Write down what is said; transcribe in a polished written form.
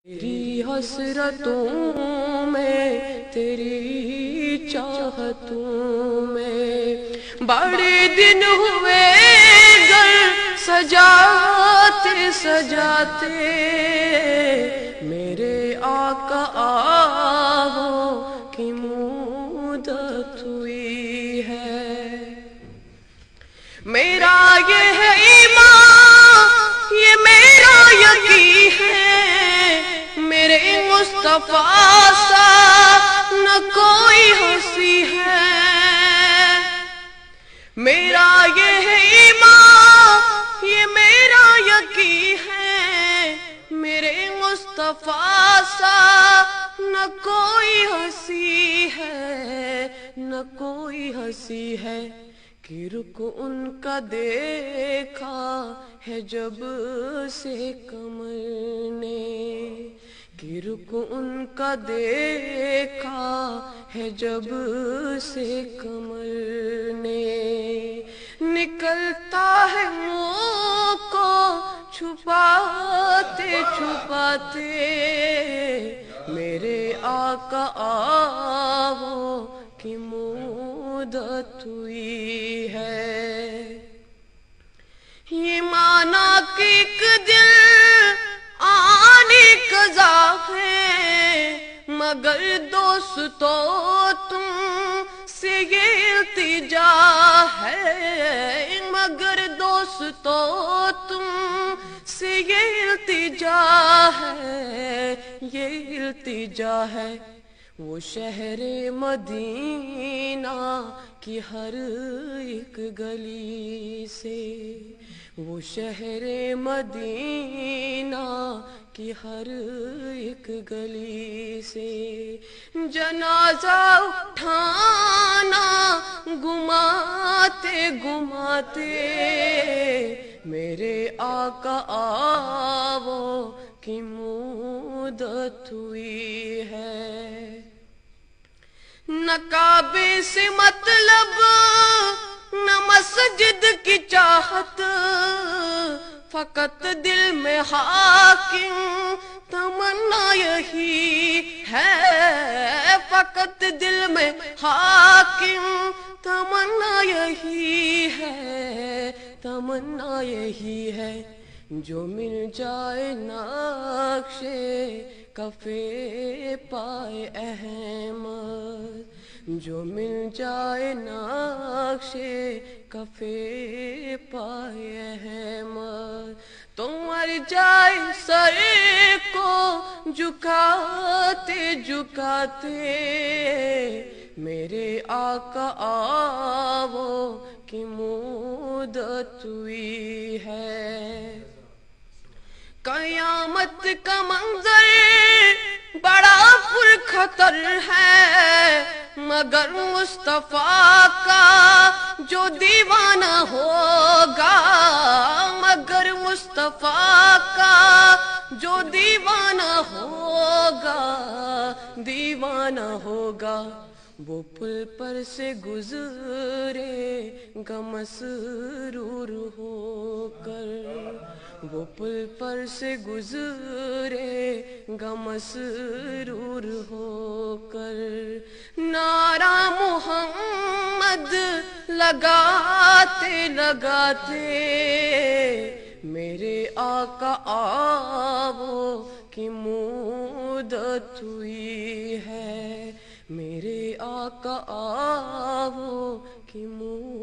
تیری حسرتوں میں تیری چاہتوں میں بڑے دن ہوئے گر سجاتے سجاتے میرے آقا آہوں کی مدت ہوئی ہے۔ میرا یہ ہے ایمان، یہ میرا یقین ہے، میرے مصطفیٰ سا نہ کوئی ہنسی ہے۔ میرا یہ ہے ایمان، یہ میرا یقین ہے، میرے مصطفیٰ سا نہ کوئی ہنسی ہے، نہ کوئی ہنسی ہے۔ کہ رخ ان کا دیکھا ہے جب سے قمر نے، کہ رخ ان کا دیکھا ہے جب سے قمر نے، نکلتا ہے منہ کو چھپاتے چھپاتے میرے آقا آہوں کی مدت ہوئی ہے۔ یہ مانا کہ ایک دل آنے قضا ہے، مگر دوستو تم سے یہ التجا ہے، مگر دوستو تم سے یہ التجا ہے، یہ التجا ہے۔ وہ شہر مدینہ کی ہر ایک گلی سے، وہ شہر مدینہ کی ہر ایک گلی سے جنازہ اٹھانا گماتے گماتے میرے آقا آہوں کی مدت ہوئی ہے۔ نہ کعبے سے مطلب نہ مسجد کی چاہت، فقط دل میں حاکم تمنا یہی ہے، فقط دل میں حاکم تمنا یہی ہے، تمنا یہی ہے۔ جو مل جائے نقش کفے پائے احمد، جو مل جائے نقش کفے پائے احمد، تو مر جائے سر کو جھکاتے جھکاتے میرے آقا آہوں کی مدت ہوئی ہے۔ قیامت کا منظر بڑا پرخطر ہے، مگر مصطفیٰ کا جو دیوانہ ہوگا، مگر مصطفیٰ کا جو دیوانہ ہوگا، دیوانہ ہوگا۔ وہ پل پر سے گزرے گا مسرور ہو کر، وہ پل پر سے گزرے گا مسرور ہو کر، نعرہ محمد لگاتے لگاتے میرے آقا آہوں کی مدت ہوئی ہے، میرے آقا آہوں کی مدت